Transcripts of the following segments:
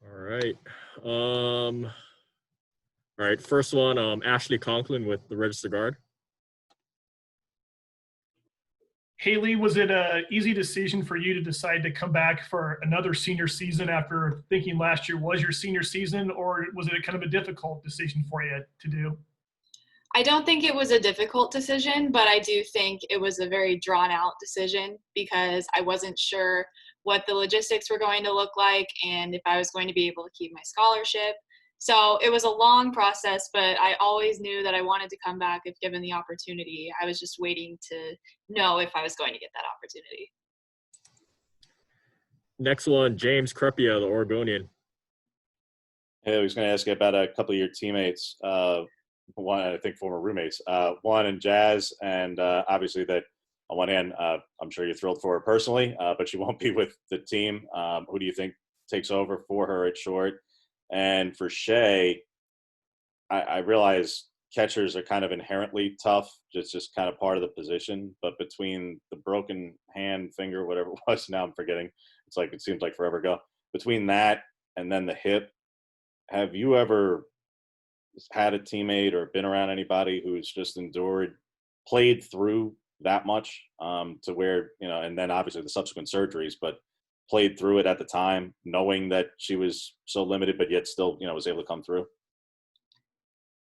All right. All right. First one, Ashley Conklin with the Register Guard. Haley, was it an easy decision for you to decide to come back for another senior season after thinking last year was your senior season, or was it kind of a difficult decision for you to do? I don't think it was a difficult decision, but I do think it was a very drawn out decision because I wasn't sure what the logistics were going to look like and if I was going to be able to keep my scholarship. So it was a long process, but I always knew that I wanted to come back if given the opportunity. I was just waiting to know if I was going to get that opportunity. Next one, James Crepia, the Oregonian. Hey, I was going to ask you about a couple of your teammates. One, I think, former roommates. One in Jazz, and obviously that on one hand, I'm sure you're thrilled for her personally, but she won't be with the team. Who do you think takes over for her at short? And for Shay, I realize catchers are kind of inherently tough, just kind of part of the position. But between the broken hand, finger, whatever it was, now I'm forgetting. It seems like forever ago. Between that and then the hip, have you ever had a teammate or been around anybody who's just played through that much to where, and then obviously the subsequent surgeries, but played through it at the time, knowing that she was so limited, but yet still, was able to come through?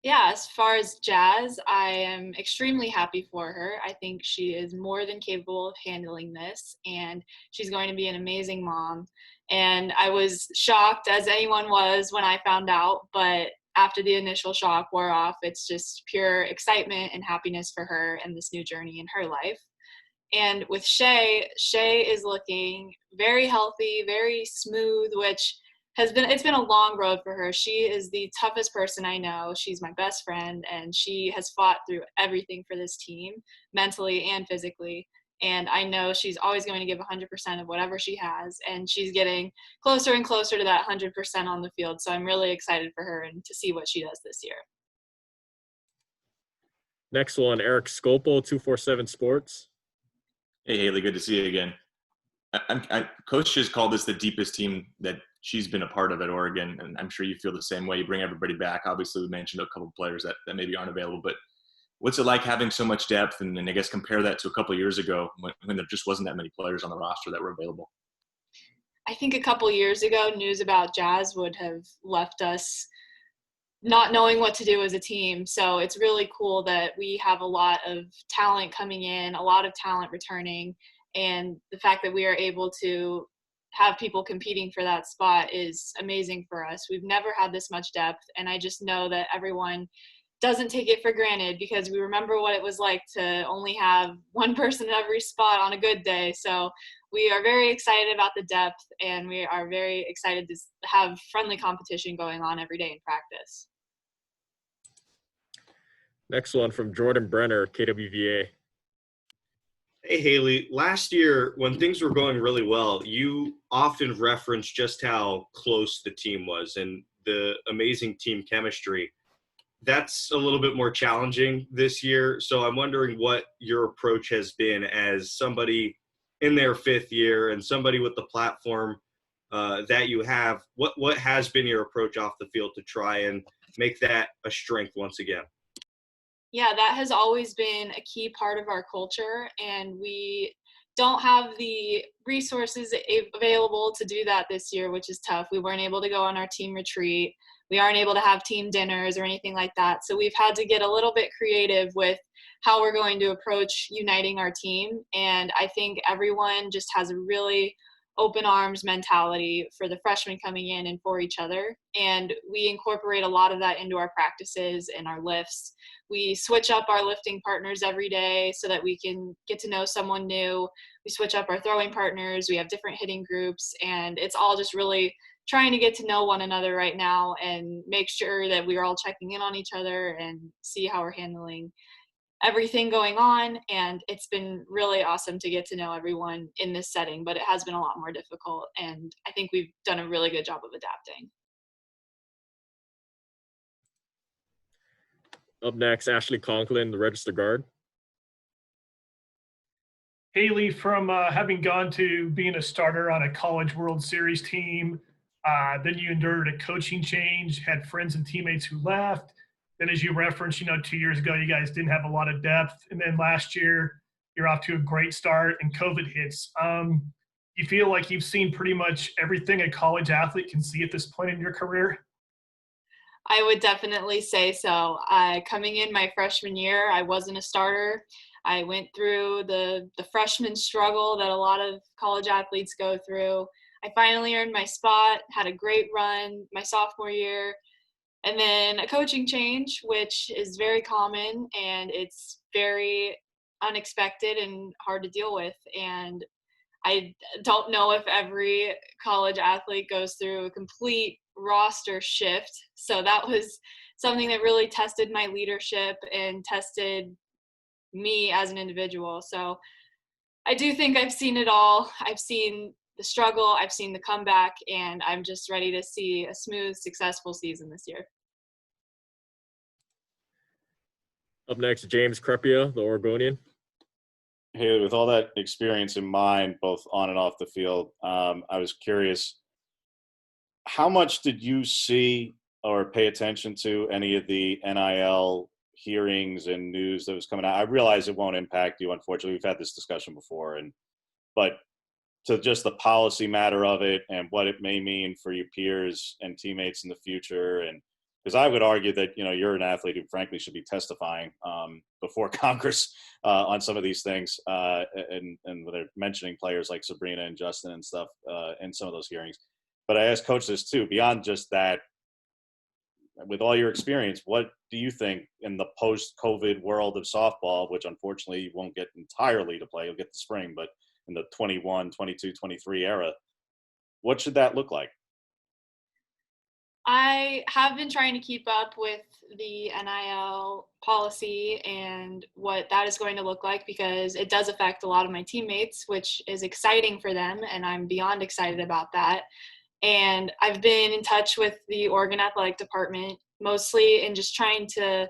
Yeah, as far as Jazz, I am extremely happy for her. I think she is more than capable of handling this, and she's going to be an amazing mom. And I was shocked, as anyone was, when I found out, but after the initial shock wore off, it's just pure excitement and happiness for her and this new journey in her life. And with Shay is looking very healthy, very smooth, which it's been a long road for her. She is the toughest person I know. She's my best friend, and she has fought through everything for this team, mentally and physically. And I know she's always going to give 100% of whatever she has, and she's getting closer and closer to that 100% on the field. So I'm really excited for her and to see what she does this year. Next one, Eric Scopo, 247 Sports. Hey, Haley, good to see you again. Coach has called this the deepest team that she's been a part of at Oregon, and I'm sure you feel the same way. You bring everybody back. Obviously, we mentioned a couple of players that maybe aren't available, but what's it like having so much depth? And I guess compare that to a couple of years ago when there just wasn't that many players on the roster that were available. I think a couple years ago, news about Jazz would have left us not knowing what to do as a team. So it's really cool that we have a lot of talent coming in, a lot of talent returning, and the fact that we are able to have people competing for that spot is amazing for us. We've never had this much depth, and I just know that everyone doesn't take it for granted because we remember what it was like to only have one person in every spot on a good day. So we are very excited about the depth, and we are very excited to have friendly competition going on every day in practice. Next one from Jordan Brenner, KWVA. Hey, Haley, last year when things were going really well, you often referenced just how close the team was and the amazing team chemistry. That's a little bit more challenging this year. So I'm wondering what your approach has been as somebody in their fifth year and somebody with the platform that you have. What has been your approach off the field to try and make that a strength once again? Yeah, that has always been a key part of our culture, and we don't have the resources available to do that this year, which is tough. We weren't able to go on our team retreat. We aren't able to have team dinners or anything like that. So we've had to get a little bit creative with how we're going to approach uniting our team. And I think everyone just has a really open arms mentality for the freshmen coming in and for each other. And we incorporate a lot of that into our practices and our lifts. We switch up our lifting partners every day so that we can get to know someone new. We switch up our throwing partners. We have different hitting groups, and it's all just really trying to get to know one another right now and make sure that we are all checking in on each other and see how we're handling everything going on. And it's been really awesome to get to know everyone in this setting, but it has been a lot more difficult, and I think we've done a really good job of adapting. Up next, Ashley Conklin, the Register Guard. Haley, from having gone to being a starter on a College World Series team, Then you endured a coaching change, had friends and teammates who left. Then, as you referenced, 2 years ago, you guys didn't have a lot of depth. And then last year, you're off to a great start and COVID hits. You feel like you've seen pretty much everything a college athlete can see at this point in your career? I would definitely say so. Coming in my freshman year, I wasn't a starter. I went through the freshman struggle that a lot of college athletes go through. I finally earned my spot, had a great run my sophomore year, and then a coaching change, which is very common and it's very unexpected and hard to deal with. And I don't know if every college athlete goes through a complete roster shift. So that was something that really tested my leadership and tested me as an individual. So I do think I've seen it all. I've seen the struggle, I've seen the comeback, and I'm just ready to see a smooth, successful season this year. Up next, James Crepia, the Oregonian. Hey, with all that experience in mind, both on and off the field, I was curious, how much did you see or pay attention to any of the NIL hearings and news that was coming out? I realize it won't impact you, unfortunately. We've had this discussion before, but to just the policy matter of it and what it may mean for your peers and teammates in the future. And because I would argue that, you're an athlete who frankly should be testifying before Congress on some of these things and when they're mentioning players like Sabrina and Justin and stuff in some of those hearings. But I asked Coach this too, beyond just that, with all your experience, what do you think in the post-COVID world of softball, which unfortunately you won't get entirely to play, you'll get the spring, but in the 21, 22, 23 era, what should that look like? I have been trying to keep up with the NIL policy and what that is going to look like because it does affect a lot of my teammates, which is exciting for them, and I'm beyond excited about that. And I've been in touch with the Oregon Athletic Department, mostly in just trying to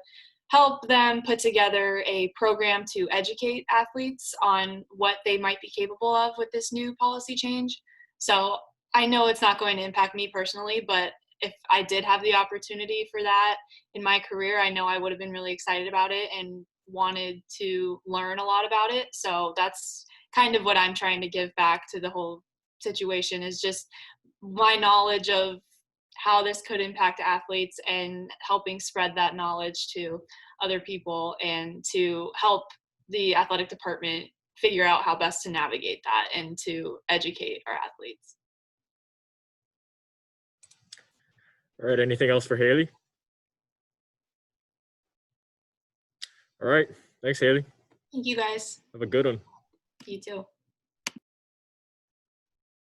help them put together a program to educate athletes on what they might be capable of with this new policy change. So I know it's not going to impact me personally, but if I did have the opportunity for that in my career, I know I would have been really excited about it and wanted to learn a lot about it. So that's kind of what I'm trying to give back to the whole situation, is just my knowledge of how this could impact athletes and helping spread that knowledge to other people and to help the athletic department figure out how best to navigate that and to educate our athletes. All right, anything else for Haley? All right, thanks, Haley. Thank you guys. Have a good one. You too.